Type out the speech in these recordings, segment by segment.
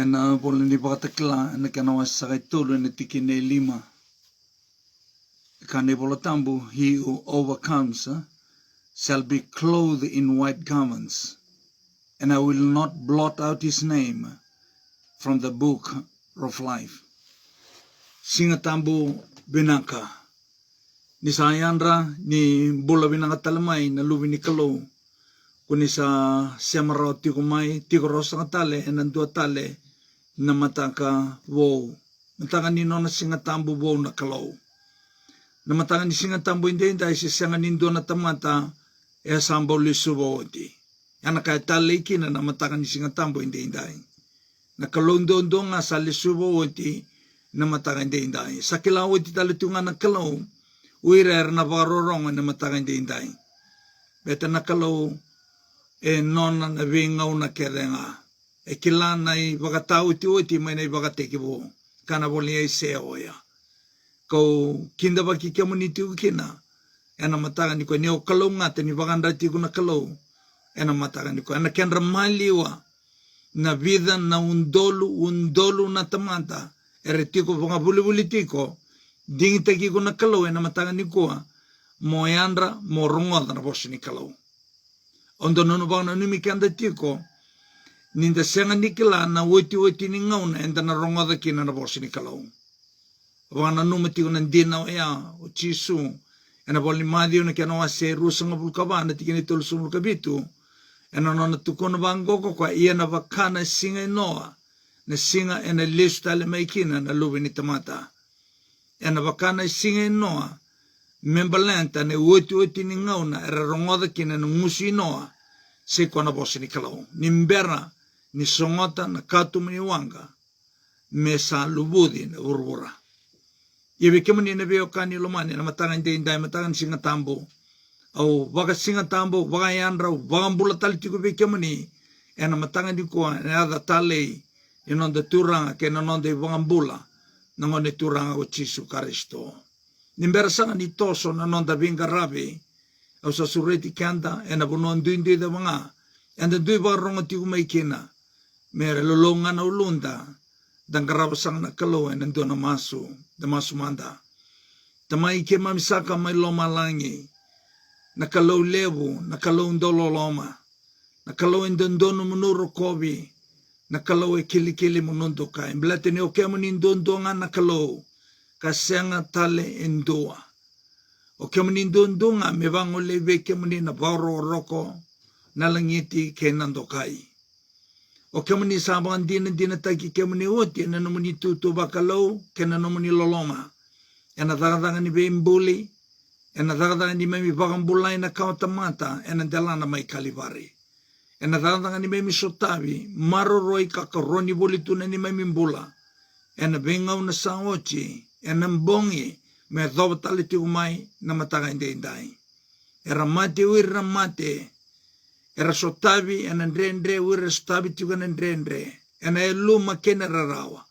na pole ni pakatakla na kanawa sakay tulo na tikine 5. Kane polo tambu, he who overcomes shall be clothed in white garments, and I will not blot out his name from the book of life. Singa tambu binaka. Ni sayandra ni bula binaka talamay na lubi ni kalo. Kuni sa siyamaraw tikumay, tikoros nga tale, enandua tale, na mataka wow. Mataka ni nona singa tambu wow na kalaw. Na mataka ni singa tambu hindi si singa nindo na tamata, sambo lisubo odi. Yana kaya tale ikina na mataka ni singa tambu hindi. Na kalong-dondo nga sa lisubo odi, na mataka hindi. Sa kilaw odi talo tunga na kalaw, uirer na varorong na mataka hindi. Beta na kalaw, nona na vingaw na kerenga. Kilana i wakatau ti may na i wakatekibo. Kana boli ay seoya. Kau kinda baki kamuniti ukina. Ena mataka ni ko ni o kalaw nga ni wakanda ti ko na kalaw. Ena mataka ni ko. Ena kenra maliwa na vida na undolu na tamata. Ere tiko wanga buli tiko. Dingita ki ko na kalaw. Ena mataka ni ko. Mo yandra mo rungod na bosi ni kalaw. Ondo nono bang na numikanda tiko. Ninda senga nikila na woti ni ngauna enda na rongoda kina na bosi ni kalaw. Wana numati ko nandina ya o chisu. Ena boli madio na kiano ase rusa nga bulkabana tikini tulusun bulkabitu. Ena nona tukono bangoko kwa iya na wakana singa inoa. Na singa ena lisu tale maikina na lubi ni tamata. Ena wakana singa inoa. Membalenta ne woti ni ngauna era rongoda kina na ngusi inoa. Se kwa na bosi ni kalaw. Nimbera ni songota na katumini wanga me sa lubudi na urbura. Ibi kemani na biyo kani lumani na matangan dinday matangan singa tambo au waga singa tambo waga yanra waga mbula tali tiko bi kemani na matangan di kuwa na ada tali inonda turanga ke na nonda waga mbula na ngone turanga o Chisu Karisto. Nimbera sanga ni toso na nonda vinga rabi au sa sureti kanda na bunon duindi da mga anda dui baronga tiko maikina mere lolonga na ulunda dan karabasang na kalaw nando na masu da masumanda tamay ke mamisaka may loma langi na kalaw levo na kalaw ndololoma na kalaw ndondo munuro kobi na kalaw kilikili munundo ka imblate ni okay mo nindondo nga na kalaw kasenga tale endoa okay mo nindondo nga mebango leve ke mo ni na baro roko na langiti kenando kai. O kemani sabang dina taki kemani oti na nomuni tutu bakalaw kena nomuni loloma. Ena tagadangan ni bembuli, ena tagadangan ni memi bagambulay na kautamata, ena dalana may kalivari. Ena tagadangan ni memi sotavi, maroroy kakaroni bolito na ni memi mbula. Ena bengaw na sangochi, ena mbongi, may dhawataliti umay na mataka inday. Era mate uira mate, era sotavi ena ndrendre wira sotavi tiga na ndrendre ena elu makena rarawa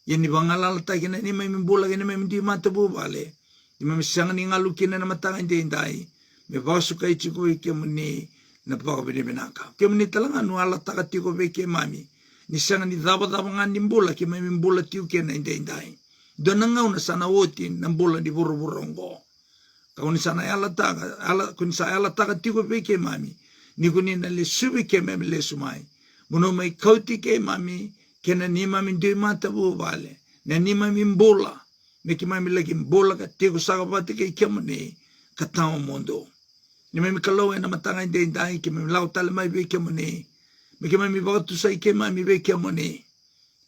yeni bangalala ta kina ni memi bula kina memi di mata bubale ni memi sanga ni ngalu kina na matanga indai me basu kai chiko ke muni na paka bini binaka ke muni talanga nu ala ta tiko be ke mami ni sanga ni daba ngani bula ke memi bula tiu kena indai donanga una sana woti na bula di burongo kauni sana ala ta kun sa ala ta tiko be ke mami ni kuni na le subi ke me le sumai muno mai kauti ke mami ke na ni mami de mata bu vale na ni mami mbola me ki mami lagi mbola ka te ko saka pati ke kemani ka tao mondo ni mami kalau na matanga de dai ke mami lau tale mai be kemani me ke mami ba tu sai ke mami be kemani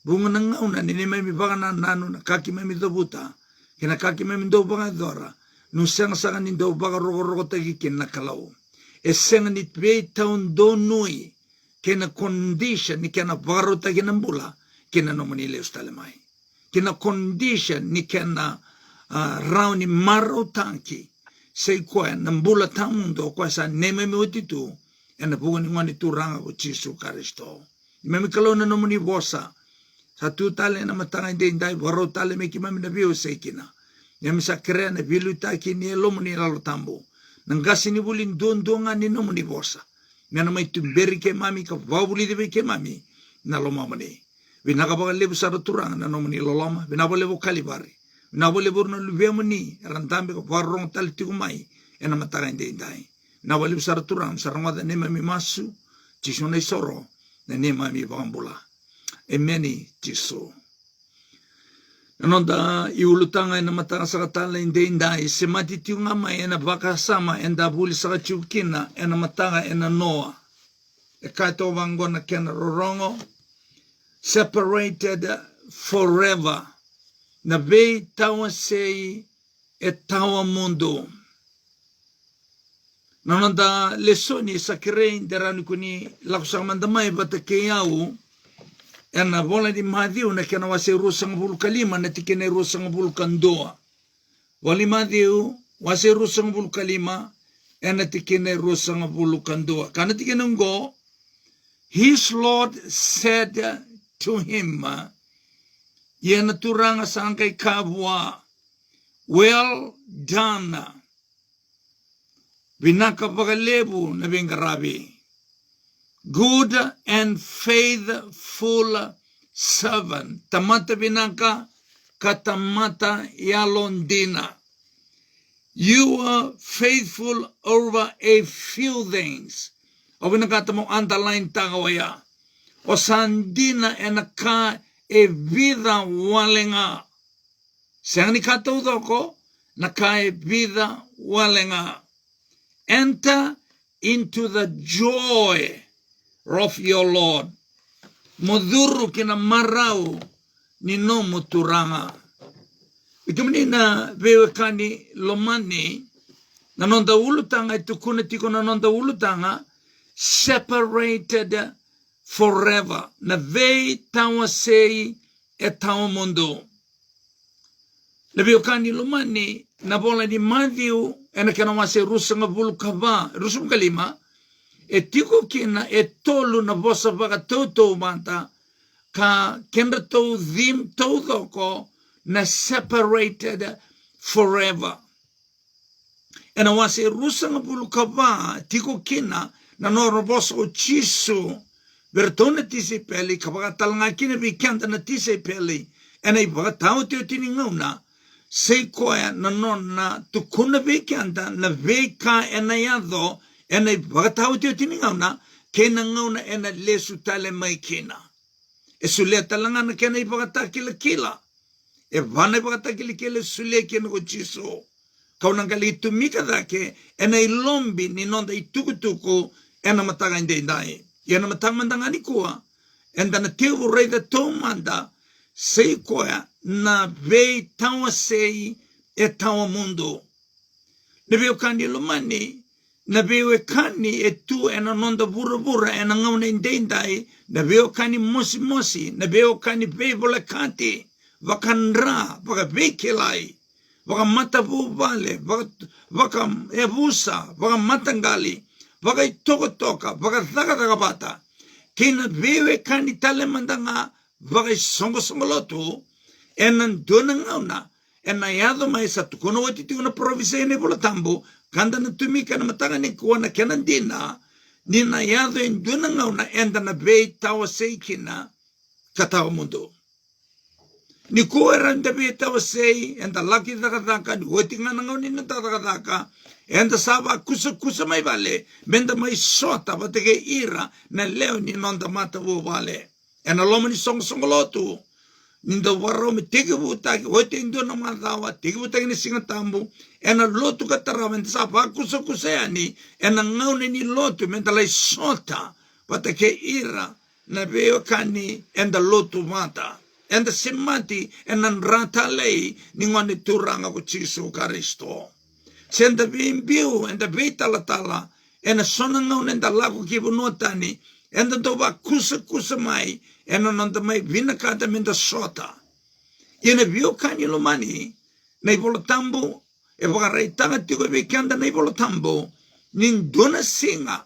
bunga na ngauna ni mami ba na nanu na kaki mami do buta ke na kaki mami do ba dora no sanga sanga ni do ba rogo te ki na kalau esenga ni tve taun do nui kena condition ni kena varota kena mbula kena nomani leus talemai kena condition ni kena rauni maro tanki sei koe na mbula tamundo koe sa neme me otitu ena bukan ngani turanga o Chisu Karisto memi kalona nomani bosa sa tu tale na matanga indai varota tale me kimami na bio sei kina yami sa krea na bilu taki ni elomani lalo tambo nangasi ni bulin dondonga ni nomo ni bosa. Ngana may tumberi ke mami ka wabuli de ke mami na lomamani. Vinakapakalevu saraturanga na nomani loloma. Vinapalevu kalibari. Vinapalevu na luviamuni. Rantambe ko parong talitikumai. Ena mataka indai. Vinapalevu saraturanga. Sarangwada nema mimasu. Jisu na isoro. Na nema mi pakambula. Emeni Jisu. Nanonda iulutanga ena mataka sakatala indai. Semati tiungama ena baka sama. Enda buli sakachukina. Ena mataka ena noa. Ekaito wangona kena rorongo. Separated forever. Na vei tawa sei e tawa mundo. Nanonda lesoni sa kirein deranu kuni lakusakamandamai bata keiau. Ena vola di Matthew na kena wase rusang bulu kalima na tikene rusang bulu kandoa. Wali Matthew wase rusang bulu kalima ena tikene rusang bulu kandoa. Kana tikene ngo, his Lord said to him, Yena turanga sangkay kabwa, well done. Vinakapakalevu na bingarabi. Good and faithful servant. Tamata vinaka katamata yalondina. You are faithful over a few things. O vinakata mo underline tagawaya. O sandina enaka e vida walenga. Siang ni kataudo ko, naka e vida walenga. Enter into the joy of your Lord. Moduru kina marau ni no muturanga. Itumini na vewekani lomani, nanonda ulutanga itukuna tiko nanonda ulutanga, separated forever. Na vei tawa sei e tawa mundo. Na vewekani lomani, na bola di Matthew, ena kena wase rusanga bulu kava, rusung kalima, e tiko kina e tolu na bosa baka toto manta, ka kenda tau dhim tau doko, na separated forever. Ena wase rusanga bulu kava, tiko kina, na noro bosa o chisu, vertona tise peli, kapaka talanga kina vikanta na tise peli, ena ibaka tau teo tini ngauna, sei koea na nona tukuna vikanta, na vika ena yado, ena ibaka tau teo tini ngauna, kena ngauna ena lesu tale mai kina. E sulia talanga na kena ibaka takila kila. E vana ibaka takila kila sulia kena ko chiso. Kaunangali itumika dake, ena ilombi ni nonda itukutuku, ena matanga indai. Ena matanga mandangani kuwa, enda na tewu reida tomanda, sei koea na vei tawa sei e tawa mundo. Na veo kani lumani, na veo kani e tu ena nonda vura vura ena ngauna indai, na veo kani mosi mosi, na veo kani vei vola kati, vakanra, vaka vei kelai, vaka matavu vale, vaka evusa, vaka matangali, vaka itoko toka, vaka thaka bata. Kina veo kani tale mandanga, vaka songo songo lotu, enan dona ngauna, ena yado mai sa tukono watiti una province ene vola tambo, kanda na tumika na matanga ni kuwa na kenandina, nina yado en dona ngauna, enda na vei tawa sei kina, katawa mundo. Ni kuwa randa vei tawa sei, enda laki dhaka, ni wati nga ngauni na dhaka, enda saba kusa mai vale, menda mai sota vateke ira, na leo ni nonda mata vo vale. Ena loma ni songo lotu, ninda waro me teke butaki, wote indo na madawa, teke butaki ni singa tambu, ena lotu katara, menda sapa kusa yani, ena ngaune ni lotu, menda lai sota, vateke ira, na veo kani, enda lotu mata, enda semati, ena nrata lei, ningwani turanga ko Jisu Karisto. Senda bimbiu, enda vita latala, ena sona ngaune enda laku kibu notani, enda toba kusa mai, ena nanda mai vinakata menda sota. Ina vio kani lumani, na ibola tambu, e wakarai tanga tiko vikanda na ibola tambu, nin dona singa,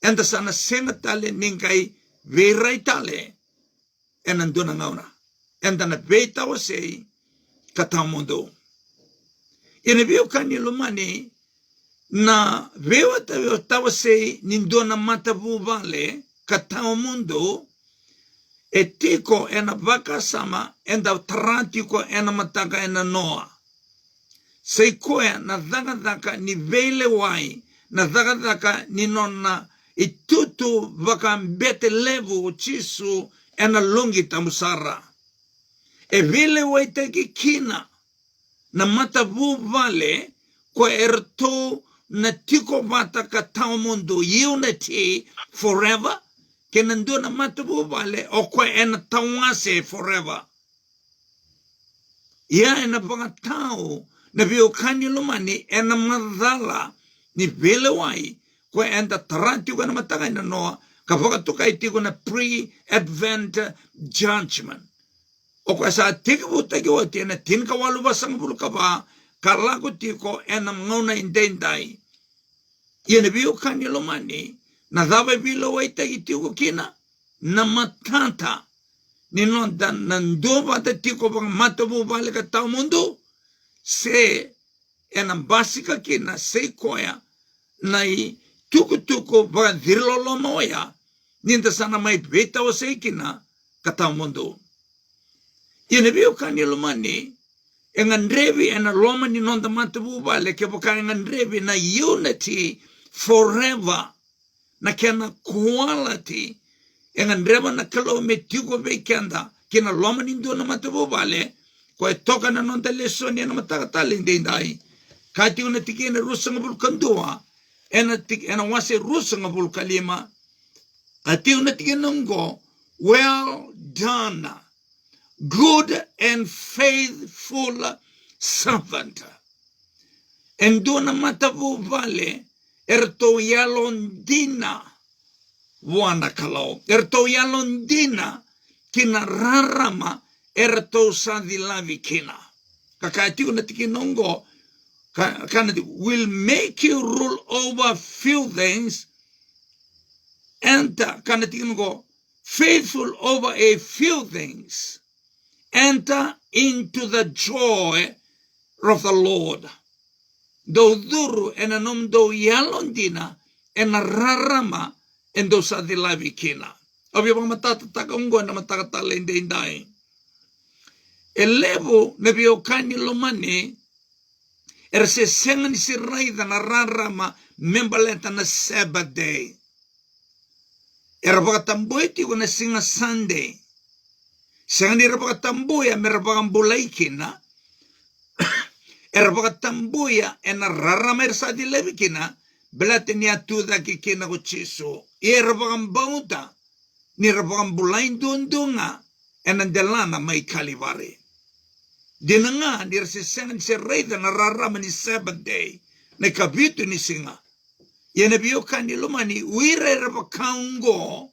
enda sana singa tale ninkai virai tale, ena dona ngauna, enda na veta wasei, katamondo. Ina vio kani lumani, na vewa tawa sei nindona mata vale katao mundo e tiko ena vaka sama enda taratiko ena mataka ena noa. Sei koea na dhaka ni vele wai, na dhaka ni nona itutu vaka mbete levu chisu ena lungi tamusara. E vele wai teki kina, na matavu vale kwa erto na tiko vata ka tau mundu unity forever, ke nandu na matavu vale o kwa ena tawase forever. Ia ena vanga tau, na vio kani lumani ena madhala ni vele wai kwa enda taranti kwa na matanga ina noa ka whakatuka itiko na pre-advent judgment. O kwa sa tikipu taki wati ena tinka walu wasang bulu kapa ka laku tiko ena ngauna indendai. Ia na vio kani lumani na dhawe vilo wai taki tiko kina na matanta ni nonta nandoba te tiko pang matabu vale ka tau mundu se ena basika kina se koya nai tuku pa dhirlolo moya ninda sana mai beta o se kina kata mundo. Ina bio kani lumani engan revi ena loma ni nonda matabu vale ke poka engan revi na unity forever na kena quality engan reva na kalo me tiko be kenda kina loma ni ndo na matabu vale ko e toka na nonda lesoni na matakatali ndendai kati una tiki na rusanga bul kandua ena wase rusanga bul kalima ati una tiki nungo well done good and faithful servant enduna matavu vale erto yalondina wana kalau erto yalondina kina rarama erto sadilavi kina kakati una tiki nungo will make you rule over few things and faithful over a few things. Enter into the joy of the Lord. Do duru enanom do yalondina enararama endo sadilavi kina. Obyo matata takongo na matakatale indai. Elevo nebio kani lomani era se sengan si raida na rarama membaleta na Sabbath day. Era pakatamboy ti ko na singa Sunday. Sengan era pakatamboya mera pakambulaikina. Era pakatamboya ena rarama ersa di levikina. Belate ni atuda kikina ko chiso. Era pakambauta. Ni era pakambulain dundunga. Ena delana may kalivari. Dina nga, nira si sengan si Rayda na rarama ni Sabbath day, na kabito ni singa. Yan na biyo kani lumani, uira era pa kaungo,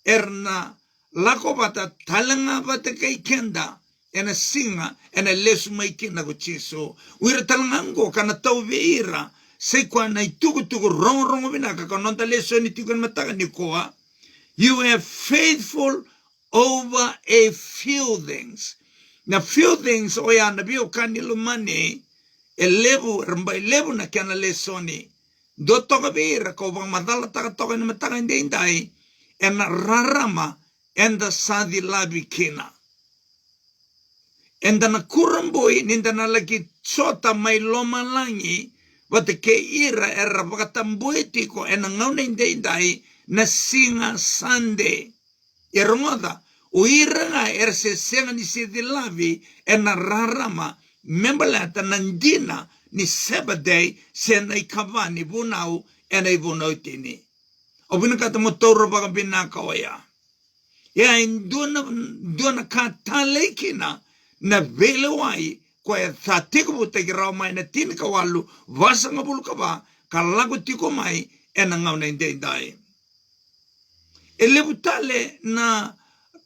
erna lako bata talanga bata kay kenda, ena singa, ena lesu may kinaguchiso. Uira talangango, kana tau veira, say kwa na itugu-tugu, rongo-rongo binaka, kanonta lesu ni tugan mataka ni koa. You are faithful over a few things. Na few things oya na biyo kanilo mani elevu na kiana lesoni do toka bira ko bang madala taka toka na mataka indai ena rarama enda sadi labi kina enda na kuramboi ninda na lagi chota mai loma langi wate ke ira era bakatambuetiko ena ngauna indai na singa Sunday erongoda uira nga erse senga ni sidilavi ena rarama membalata nandina ni Sabbath day sena ikavani bunau ena ibunau tini. Obina kata motoro baka binaka oya. Ya induna katalekina na velewai kwa ya thatiku buteki rao mai na tini kawalu vasa ngabulu kaba kalagu tiko mai ena ngauna indai. Elebutale na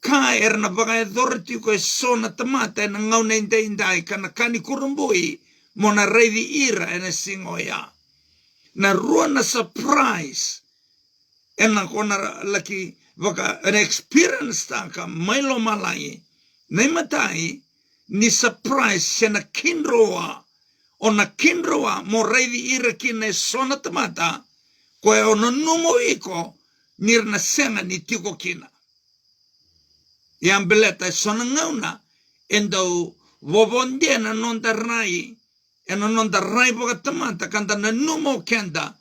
ka erna baga authority ko sona tamata na ngauna indai kana kani kurumbui mona reidi ira ena singoya na rua na surprise ena kona laki baga an experience taka mailo malai nei matai ni surprise sena kindroa ona kindroa mo reidi ira kine sona tamata ko e ono numo iko nirna senga ni tiko kina. Yang beleta sonangauna endo wobonde na nonda rai ena nonda rai boga tamanta kanda na numo kenda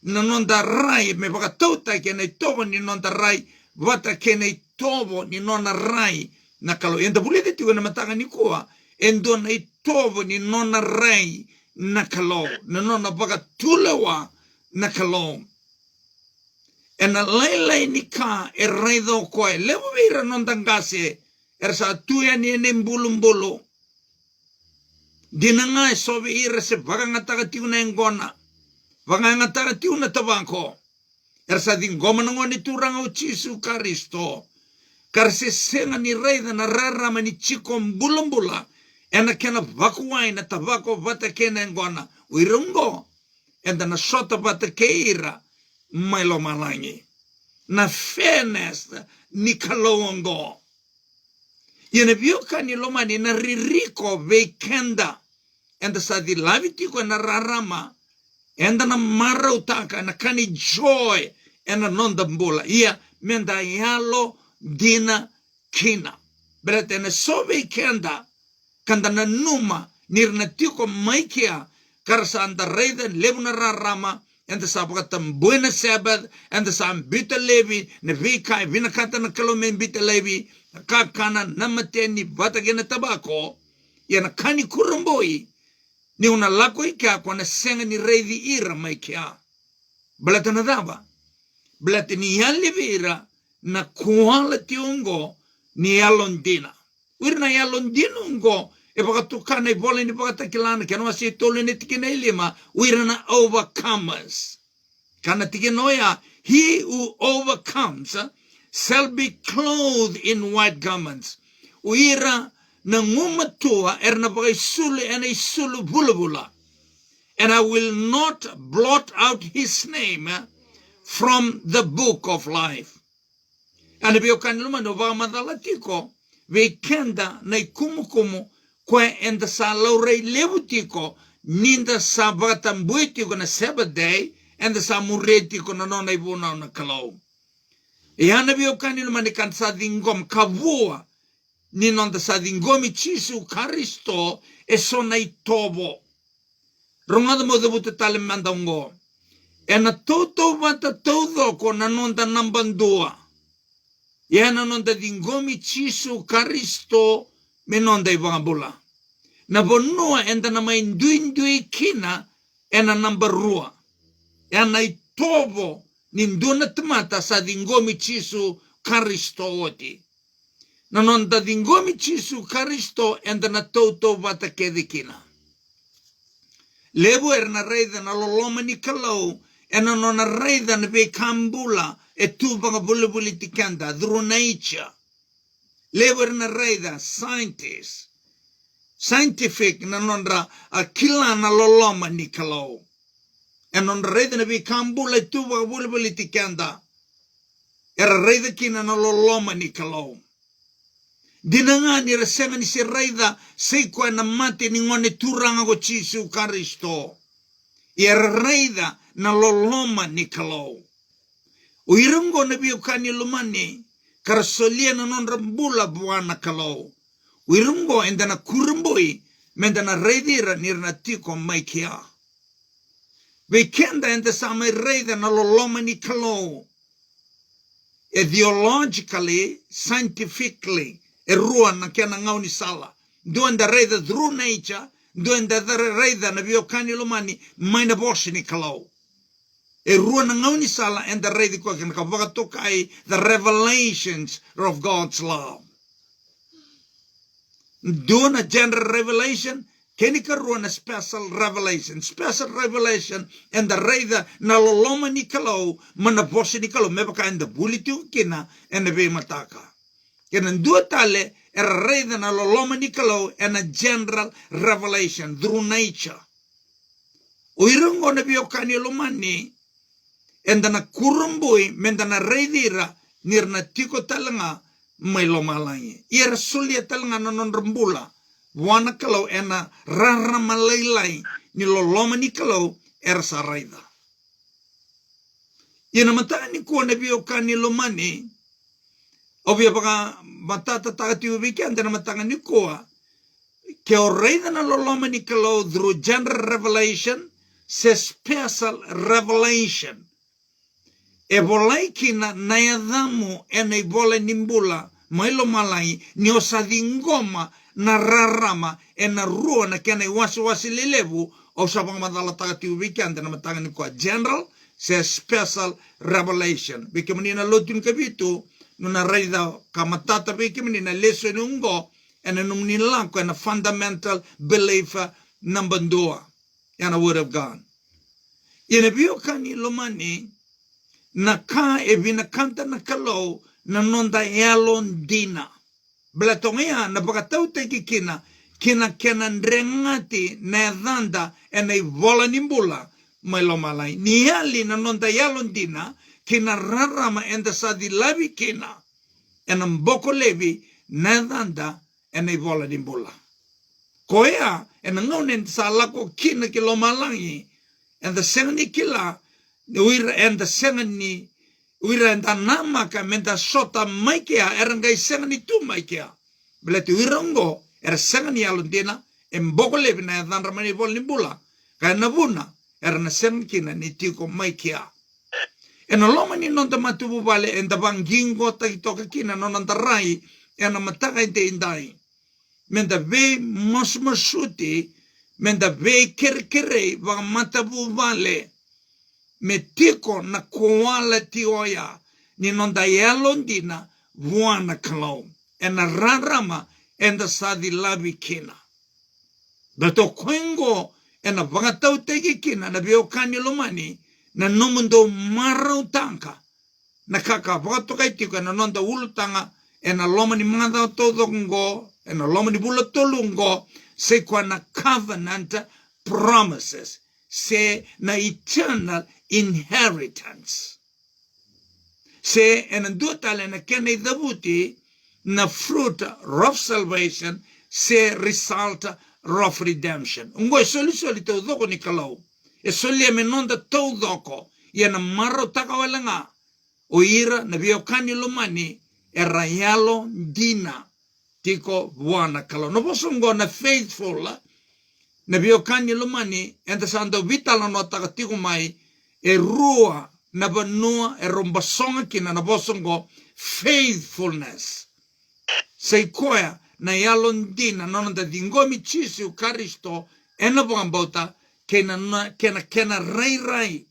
na nonda rai me boga tota kene tobo ni nonda rai wata kene tobo ni nona rai na kalo enda bulete tiwa na matanga ni kuwa endo na tobo ni nona rai na kalo na nona boga tulewa na kalo ena lailai ni ka e rai do koe lewo vira nonda ngase ersa tuya ni ene mbulu dinanga e sobe ira se vagangataka tiuna engona vagangataka tiuna tabako ersa din goma ngoni turanga o Jesu Kristo karse senga ni reida na rarama ni chiko mbulumbula ena kena vakuwai na tabako vata kena engona uirungo enda na sota vata keira mailo malangi na fairness ni kalongo yene vioka ni lomani na ririko vekenda enda sa di lavitiko na rarama enda na marautaka na kani joy ena nonda mbula ia menda yalo dina kina berete na sobe kenda kanda na numa nirna tiko maikia karsa anda reiden lebuna rarama enda sa pakatam buena Sabbath enda sa ambita levi na vikai vinakata na kalome ambita levi kakana namateni vatagena tabako yana kani kurumboi ni una lako ika kwa na senga ni reidi ira maikia balata na daba balata ni yali vira na quality ungo ni yalondina wirna yalondina ungo e pakatukana i bole ni pakatakilana kano wasi tolu ni tikina ilima wirna overcomers kana tikinoya he who overcomes shall be clothed in white garments. Uira na ngumatua erna bagai sulu ena sulu bulabula. And I will not blot out his name from the book of life. And if you can lumano vamadalatiko, we kenda na kumukumu kwe enda sa laurei levutiko ninda sa bagatambuitiko na Sabbath day and the sa muretiko na nona ibuna na kalau. Iana vio kanino manikan sa dingom kavua ni nonda sa dingomi Jesu Kristo e sona itobo. Rongada mo debuta tale mandongo. E na toto vata todo ko na nonda nambandua. Iana nonda dingomi Jesu Kristo me nonda ibangabula. Na bonua enda na mainduindui kina e na nambarua. E na itobo ninduna tamata sa dingomi Jesu Kristo oti. Na nonda dingomi Jesu Kristo enda na toto vata kedikina. Levo na reida na loloma ni kalau ena nona reida na be kambula e tubanga bulibuli tikanda through nature. Levo na reida scientific na nonra akila na loloma ni kalau. En on reida na be kambula e tubanga bulibuli tikanda. Era reida kina na loloma ni kalau. Dinanga ni resenga ni si reida seiko na mate ni ngone turanga go Jesu Kristo. Era reida na loloma ni kalau. Uirungo na biukani lumani karasolia na non rambula buana kalau. Uirungo enda na kurumboi menda na reidira nirna tiko maikia. Vekenda enda sama reida na loloma ni kalau. Ideologically, scientifically, e rua na kia na ngau ni sala. Doan da reida through nature, doan da reida na biokani lumani, maina boshi ni kalau. E rua na ngau ni sala, and da reida kwa kina kawakatoka ai, the revelations of God's love. Doan a general revelation, kenika rua na special revelation, and the reida na loloma ni kalau, mana boshi ni kalau, mebaka and the bulitu kina, and the be mataka. Kena dua tale era reida na loloma ni kalau and a general revelation through nature. Uirungo na biokani lomani enda na kurumbui menda na reidira nirna tiko talanga may lomalangi. Ira sulia talanga na nonrambula wana kalau ena rara malaylay ni loloma ni kalau era sa reida. Ina mataan ni kuwa na biokani lomani Obvia baka matata takati ubikian dana matanga ni koa. Ke o reina na loloma ni kalo through general revelation, se special revelation. E volai kina na yadhamu ene vole nimbula mailo malai ni osadingoma na rarama ena rua na kena wasi lilevu o sabang madala takati ubikian dana matanga ni koa. General se special revelation. Biki manina lotun kabitu nuna raida kamatata biki manina leso nungo ena numni lanko ena fundamental belief number 2 ena word of God. Ina biyo kani lomani na ka evina kanta na kalau na nonda yalon dina. Belatongia na bakatau teki kina ndrengati na dhanda ena ivola nimbula mailo malai. Ni yali na nonda yalon dina kina rarama enda sadi labi kina ena mboko levi na dhanda ena ivola nimbula. Koea ena ngaunen sa lako kina kilo malangi enda sengani kila uira enda sengani uira enda nama ka menta sota maikia erangai sengani tu maikia. Belati uira ungo era sengani yalon dina mboko levi na dhanda mani ivola nimbula. Kaya nabuna era na sengani kina ni tiko maikia. Ena loma ni nonta matubu vale enda bangingo takitoka kina nonanta rai ena mataka inte indai. Menda ve mosmosuti, menda ve kerkere va matabu vale. Me tiko na koala tioya ni nonta yalondina vuana kalau. Ena rarama enda sadi labi kina. Beto kwengo ena vangatau teki kina na biokani lomani na numundo marau tangka na kaka voto kai tika na nonda ulutanga ena loma ni manda todo ngo ena loma ni bula tolungo se kwa na covenant promises se na eternal inheritance se ena dutale na kene dabuti na fruit of salvation se result of redemption ngo soli todo ni kalau e solia menonda todo yana maro takawalanga o ira na biokani lumani e rayalo dina tiko buana kalo no posongo na faithful na biokani lumani enta sando vitala no takatiku mai e rua na banua e rombasonga kina na posongo faithfulness sei koya na yalon dina nonda dingomi chisi ukaristo ena bambota kena rai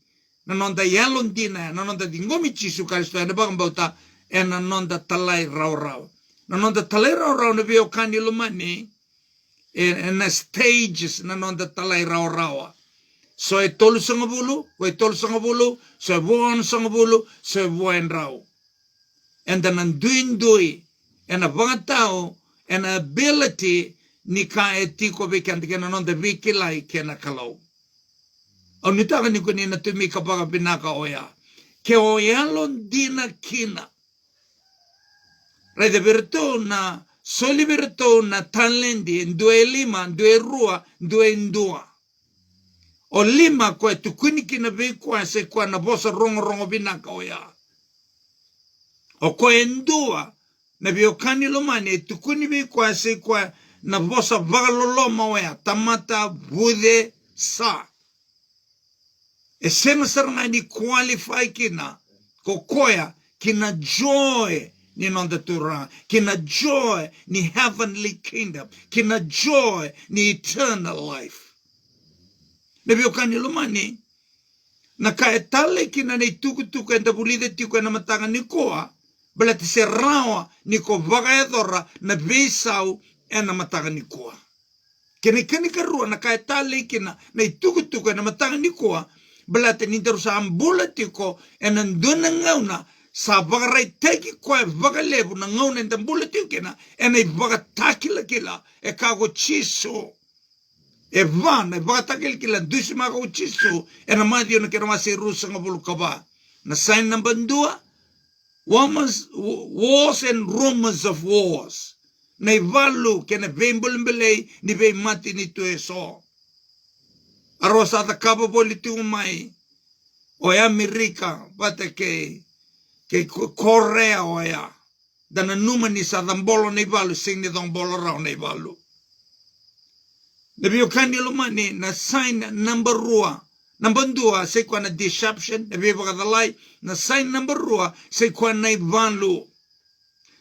na nonda yalon dina na nonda dingomi chisu karisto ena bambota ena nonda talai rau na nonda talai rau na bio kani lumani ena stages na nonda talai rau so e tolu sangabulu so e buon sangabulu so e buon rau and then dui ena bangatao ena ability ni ka etiko bekanti kena nonda vikilai kena kalau o nitaka ni kuni na tumi kapaka pinaka oya. Ke oya lon dina kina. Raida virtu na soli virtu na tanlendi ndue lima, ndue rua, ndue ndua. O lima kwa tukuni kina vikwa se kwa na bosa rongo pinaka oya. O kwa ndua na biokani lomani tukuni vikwa se kwa na bosa vagaloloma oya. Tamata bude sa. E sena saranga ni qualify kina kokoya kina joy ni nonda tura kina joy ni heavenly kingdom kina joy ni eternal life nebio kani lumani na kaetale kina ni tuku enda bulide tiku ena matanga ni koa belati se rawa ni ko vagaedora na visau ena matanga ni koa kini karua na kaetale kina na tuku ena matanga ni koa belate ni terus ambulatiko enan dona ngauna sa bagarai teki kwa bagalebu na ngauna en ambulatiko kena enai bagatakila kila e kago chiso e van e bagatakila kila dusima kago chiso ena madio na kena masi rusa ngabulu kaba na sign number 2 wars and rumors of wars na valu kena vembulmbelei ni ve mati ni tueso Arosa ta kapa politi umai. Oya Amerika, bate ke Korea oya. dana numa ni sa dambolo nei valu sing ni dambolo rau nei valu. Na bio kani lumani na sign number rua. Number 2 se kwa na deception, na bio bakadalay na sign number rua se kwa na ivanlu.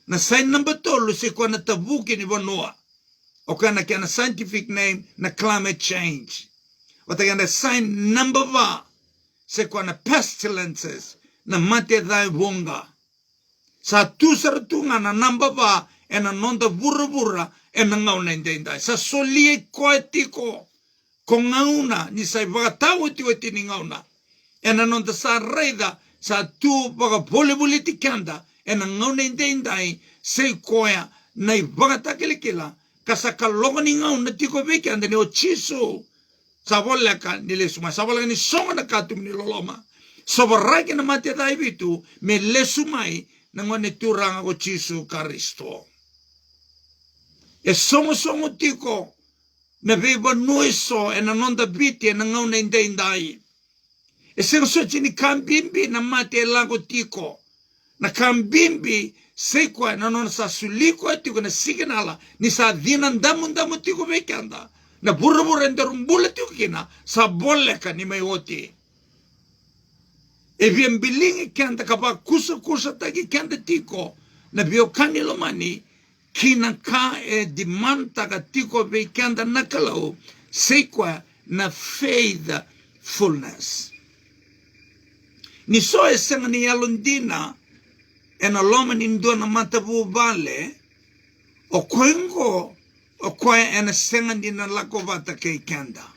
Na sign number 3 se kwa na tabuki ni vanua. O kana kia na scientific name na climate change. Wata na sign number va se kwa na pestilences na mate dai wonga. Sa tu saratunga na number va e na nonda vura e na ngau na indendai. Sa solie koe tiko ko ngauna ni sai wakatau eti ni ngauna. E na nonda sa reida sa tu waka pole tikanda e na ngau na indendai se koea na i wakatakilikila ka sa kalonga ni ngauna tiko vikanda ni o chisu. Sa voleka ni lesuma. Sa voleka ni songa na katum ni loloma. Sa waraki na mati dai vitu me lesumai na ngone turanga ko chisu karisto. E songo tiko na veva nuiso e na nonda biti e na ngau na indai. E sengo sochi ni kambimbi na mate e lago tiko. Na kambimbi sekwa na nona sa suliko e tiko na siginala ni sa dinandamu tiko vekanda. Na burra endarumbula tiko kina sa boleka ni mayoti. E viambilingi kanda kapa kusa tagi kanda tiko na biokani lomani kina ka e dimanta ka tiko ve kanda nakalau sekwa na faithfulness. Ni so e senga ni alundina e na loma ni ndua na matabu vale o koengo o koe e na senga ni na lako vata kei kanda.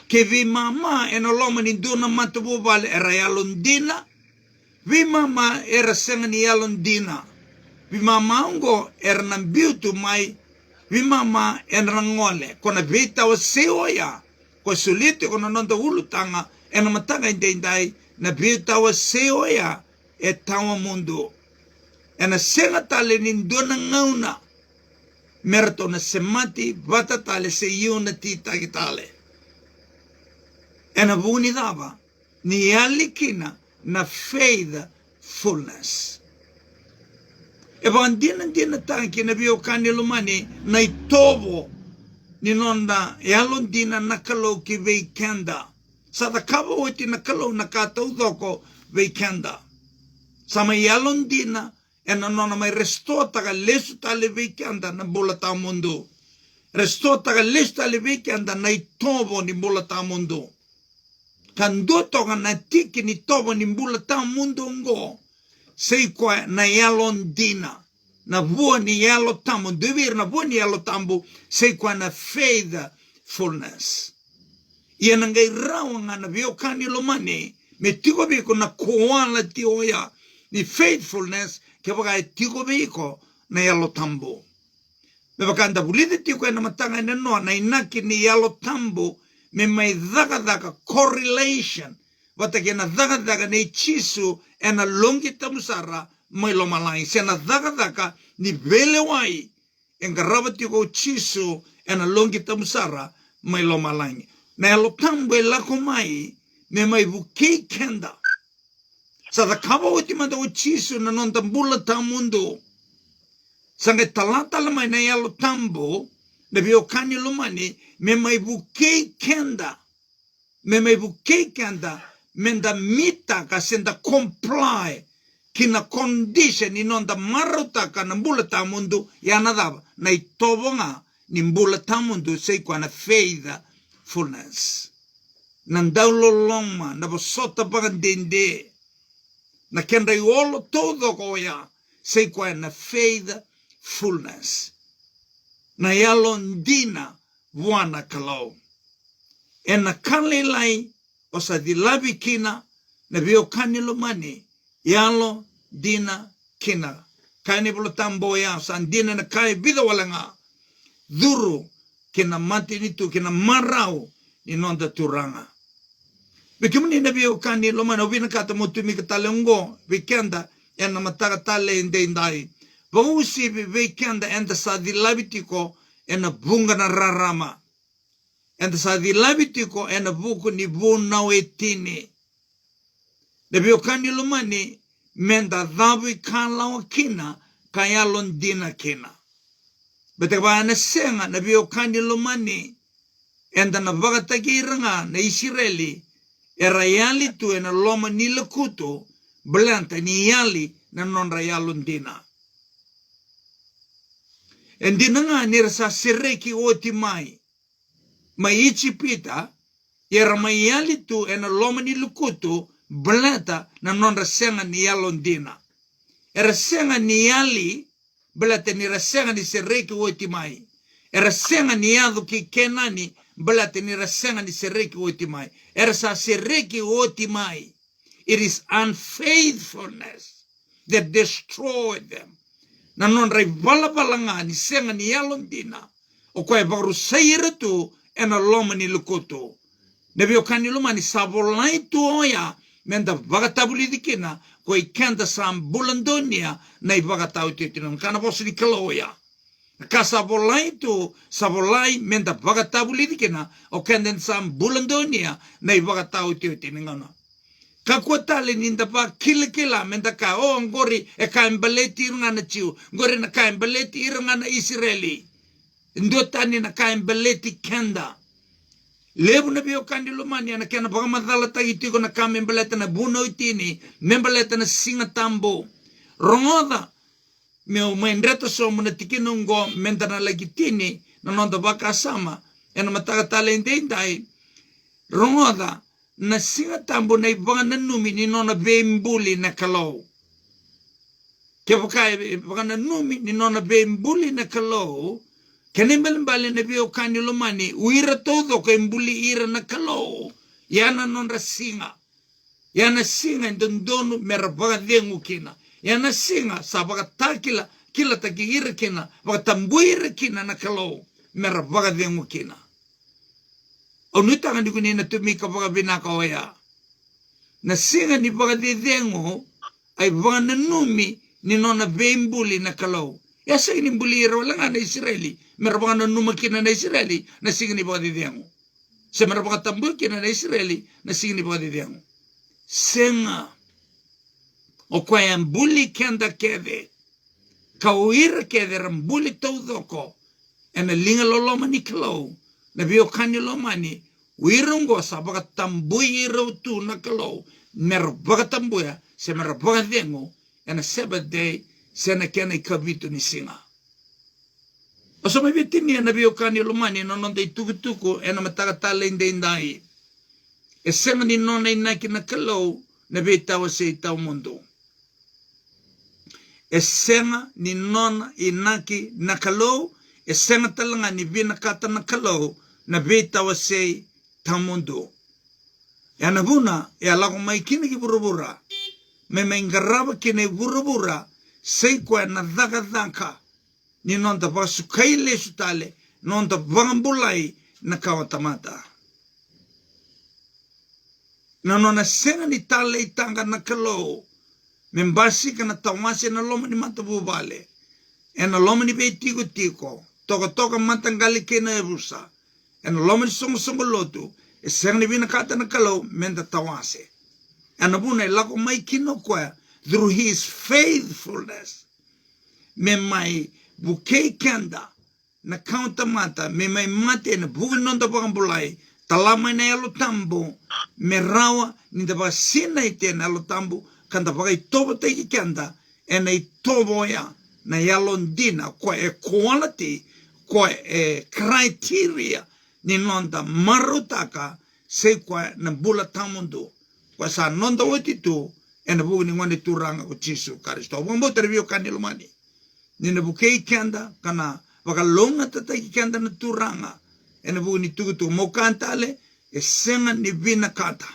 Ke vi mama e na loma ni ndua na matabu vale e ra alundina vi mama e ra senga ni alundina. Vi mama ungo er nan biutu mai vi mama en rangole kona vita o seoya ko sulite kona nonda ulutanga en matanga indai na vita o seoya e tawa mundo en senga tale ni ndona ngauna merto na semati vata tale se yuna tita kitale en avuni dava ni alikina na faithfulness. E vandina tanki na bio kani lumani na itovo ni nonda e alondina nakalo ki veikenda. Sa da kaba oiti nakalo nakatau doko veikenda. Sama i alondina e na nona mai restota ka lesu tale veikenda na bola ta mundo. Restota ka lesu tale veikenda na itovo ni bola ta mundo. Kandoto ka na tiki ni tovo ni bola ta mundo ngo. Sei kwa na yalondina na vua ni yalo tambo devir na vua ni yalo tambo sei kwa na faithfulness iana ngai raunga na vio kani lomani me tiko biko na koala ti oya ni faithfulness ke waka e tiko biko na yalo tambo me wakanda bulite tiko na matanga ina noa na inaki ni yalo tambo me mai dhaka correlation wata ke na dhaka ne chisu e na longi tamusara mai lomalai. Se na dhaka ni vele wai e ngarabati ko chisu e na longi tamusara mai lomalai. Na elo tambo e lako mai me mai vuki kenda. Sa da kaba wati manda o chisu na non tambula tamundo. Sange talata mai na elo tambo na biokani lumani me mai vuki kenda. Me mai vuki kenda. Menda mita ka senda comply kina condition inonda maruta ka na mbula tamundu ya nadaba na itobonga ni mbula tamundu sei kwa na faithfulness na ndaulo loma na bosota bagandende na kenda iolo todo koya sei kwa na faithfulness na yalondina wana kalau ena kalilai o sa dilabi kina na vio kani lumani yalo dina kina kani bolo tambo ya san dina na kai bida walanga duru kina mati nitu kina marau ni nonda turanga bikimuni na vio kani lumani obina kata mutumi katale ungo vikenda ena mataga tale indai vausi vikenda enda sa dilabi tiko ena bunga na rarama enda sa dilabi tiko ena buku ni vunau etini. Na biokani lumani menda dhawi kanlawa kina kayalon dina kina. Betaba na senga na bio kanilo mani enda na vagatagiranga na Israeli era yali tu ena loma nilakuto belanta ni yali na non rayalon dina. Endina nga nirasa sireki oti mai ichi pita era mai yali tu ena loma nilakuto belanta na non rasenga ni yalon dina. Era senga ni yali belata ni rasenga ni sireki oti mai. Era senga ni yadu ki kenani belata ni rasenga ni sireki oti mai. Era sa sireki oti mai. It is unfaithfulness that destroyed them. Na non rai balanga ni senga ni yalon dina. O koe baru saira tu ena loma ni lukoto. Nebio kani loma ni sabolai tu oya menda vagatabuli dikina koe kenda sam bulandonia na ivagatau titinon kana bosi di kaloya. Ka sabolai tu sabolai menda vagatabuli dikina o kenda sam bulandonia na ivagatau titinon. Kakuatale ninda pa kila menda ka o ngori e ka embeleti iranga na chiu ngori na ka embeleti iranga na Israeli ndotani na ka embeleti kenda lebu na bio kandi lumani na kana pagamadala tagitiko na ka embeleta na buno itini membeleta na singa tambo rongoda meu mendreta so mona tikinungo menda na lagitini na nonda baka sama ena mataga talente indai rongoda na singa tambo na ibanga na numi ni nona bembuli na kalau. Ke pakai ibanga na numi ni nona bembuli na kalau. Kene mbali na bio kani lomani uira todo ke mbuli ira na kalau. Yana nona singa. Yana singa ndondonu merabaga dengu kina. Yana singa sabaga takila kila taki ira kina. Baga tambuira kina na kalau. Merabaga dengu kina. Onuta nga ni na tumika baga binaka oya. Na singa ni baga dengo ay baga na numi ni nona bembuli na kalau. Ya sa ni mbuli ira wala nga na Israeli. Mera baga na numa kina na Israeli na singa ni baga dengo. Sa mera baga tambu kina na Israeli na singa ni baga dengo. Senga o kwa ya mbuli kenda kede. Kauira kede rambuli taudoko. Ena linga loloma ni kalau. Na bio kani lomani wirungo sa baga tambui tu na kalau mer baga tambuya se mer baga dengo ena Sabbath day se na kena kavitu ni singa oso me bitini na bio kani lomani no nonde tukutuku ena mataga talende indai e senga ni nona inaki na kalau na betawa se tau mundo e senga ni nona inaki na kalau e senga talanga ni vina kata na kalau na betawa sei tamundo. Ya na buna e alago mai kini ki burubura. Me mengaraba kini burubura sei kwa na daga ni nonta pa sukaile sutale nonta bambulai na kawatamata. Na nona senga ni tale itanga na kalau membasi ka na tawase na loma ni matabu bale. E na loma ni betiko tiko toka matangali kena ebusa. En loma ni songo lotu, e senga ni vina kata na kalau, menda tawase. En abuna lako mai kino kwa, through his faithfulness, me mai bukei kenda, na kaunta mata, me mai mate na bugi nonda pakambulai, talama na yalo tambo, me rawa, ninda baka sina ite na yalo tambo, kanda baka itobo teki kenda, e na itobo ya, na yalo ndina, kwa e quality, kwa e criteria, ni nonda marutaka se kwa na bula tamundo kwa sa nonda wetitu ena bugi ni ngone turanga ko Jesu Kristo wambo tervio kanilo mani ni na bukei kenda kana wakalonga tataki kenda na turanga ena bugi ni tugutu mokantale e senga ni vina kata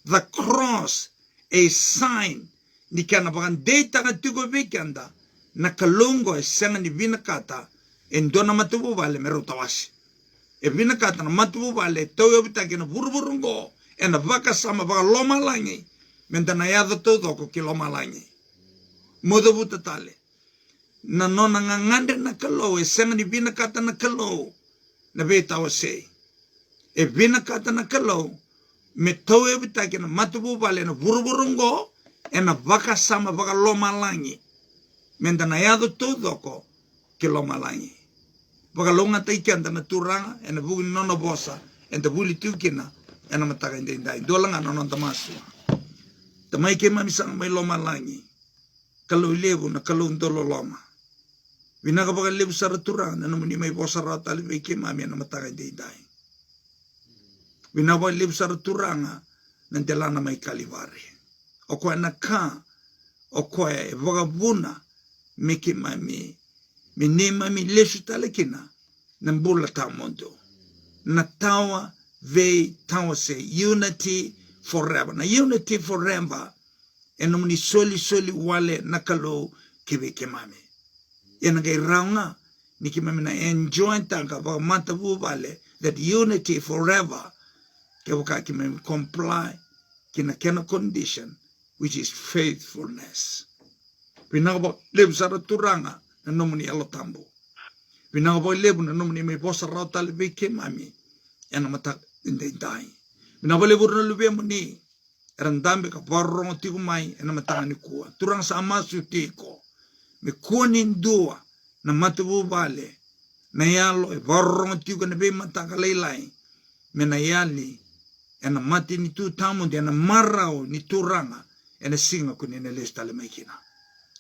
the cross a sign ni kana bakan data ka tugo bekenda na kalongo e senga ni vina kata endona matubu vale merutawasi e vina kata na matubu vale tau bitaki na burburungo e na vaka sama vaka loma langi menta na yada tau doko ki loma langi muda buta tale na nona ngangande na kalau e senga ni vina kata na kalau na beta o sei e vina kata na kalau me tau bitaki na matubu vale na burburungo e na vaka sama vaka loma langi Menta na yado todo ko ke lo malangi. Waka longa taikanda na turanga ena bugi nono bosa enta buli tukina ena mataka inda indai. Dolanga nono tamasu. Tamai ke mami sang mai lo malangi. Kalau lebu na kalau ndolo loma. Winaka baka lebu sara turanga na numuni mai bosa rata lebu ke mami ena mataka inda indai. Winaka lebu sara turanga na ndelana mai kalivari. Okoe na ka okoe vagabuna meke mami minema mi lesu talekina nambula tamondo na tawa ve tawa se unity forever na unity forever enomni soli wale nakalo kibe kemame ena gai raunga ni kimame na enjoy tanga va mata vale that unity forever ke waka kimame comply kina kena condition which is faithfulness. Pinaka lebu sara turanga na nomuni alo tambo. Pinaka lebu na nomuni me bosa rauta lebe ke mami ena mata indai. Pinaka lebu na lube muni erandambe ka barrongo tiku mai ena mata ni kua. Turang sa amasu tiko me kua nindua na matabu vale na yalo e barrongo tiku na be mata ka leilai me na yali ena mati ni tu tamu ena marao ni turanga ena singa kuni ena lesta le maikina.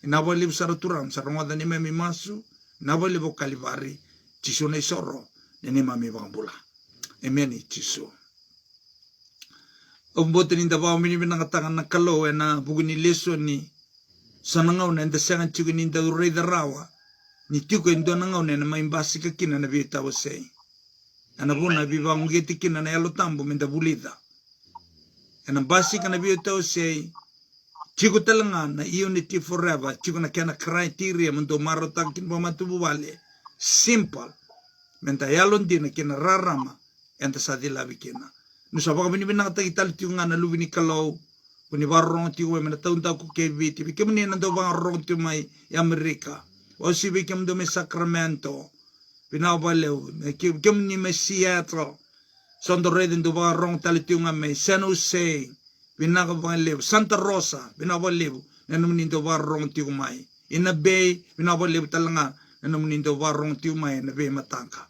Inabo libu sara turang sarong wada ni mami masu nabo libu kalivari tisu na isoro ni mami bambula. Emeni tisu. Ombote ni dabaw mini binangatangan na kalo ena buguni leso ni sanangaw na enda sengan tiku ni da urei darawa ni tiku endo nangaw na maimbasi ka kina na bita wasay. Ana buna biba ngeti kina na yalo tambo menda bulida. Ena basi ka na bita wasay chiku talanga na unity forever, chiku na kena criteria mendo marotang kin pamatubu wale. Simple. Menta yalon din na kena rarama enta sadilabi kena. Nusa baka binibinang tagital tiyo nga na lubi ni kalaw, kuni barong tiyo may nataunta ko kay biti. Bikam niya nando bang rong tiyo may Amerika. O si bikam do may Sacramento. Pinabalew. Bikam ni may Seattle. Sondo redin do bang rong tali tiyo nga may San Jose. Pinabalew. Santa Rosa. Pinabalew. Nanuminindo barong tiyo may. Inabay. Pinabalew talanga. Nanuminindo barong tiyo may. Inabay matangka.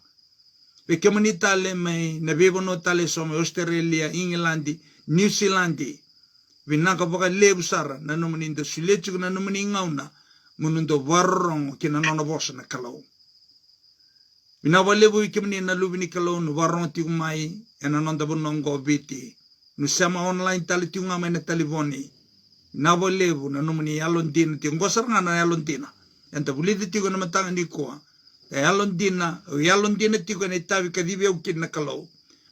Bikam ni tali may. Nabebo no tali so may Australia, England, New Zealand. Pinabalew sara. Nanuminindo sulecho nanumuningaw na. Munundo barong kinanonobosa na kalaw. Pinabalew bikam ni nalubi ni kalaw no barong tiyo may. Enanonda bunong biti. Nusama online tali tiyo nga may na taliboni. Nabalebu na numuni yalon din tiyo. Ngosar nga na yalon din na. Yan tabuliti tiyo na matangan di ko. Yalon din na tiyo na itabi kadibi ukin na kalaw.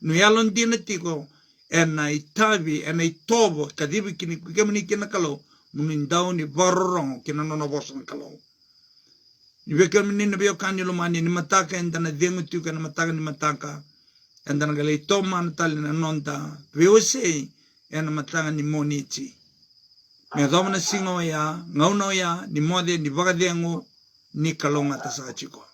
No yalon din na tiyo na itabi na itobo kadibi kinikamikin na kalaw. Munindaw ni barong kinanonobos na kalaw. Ibigam ni nabiyo kanyo lumani ni mataka enda na dengo tiyo ka na mataka ni mataka. Enda nagalay toma na tali na nonda. Viwase, ena matanga ni monichi. May doma na singo ya, ngauno ya, ni mode, ni bagadengo, ni kalonga tasachiko.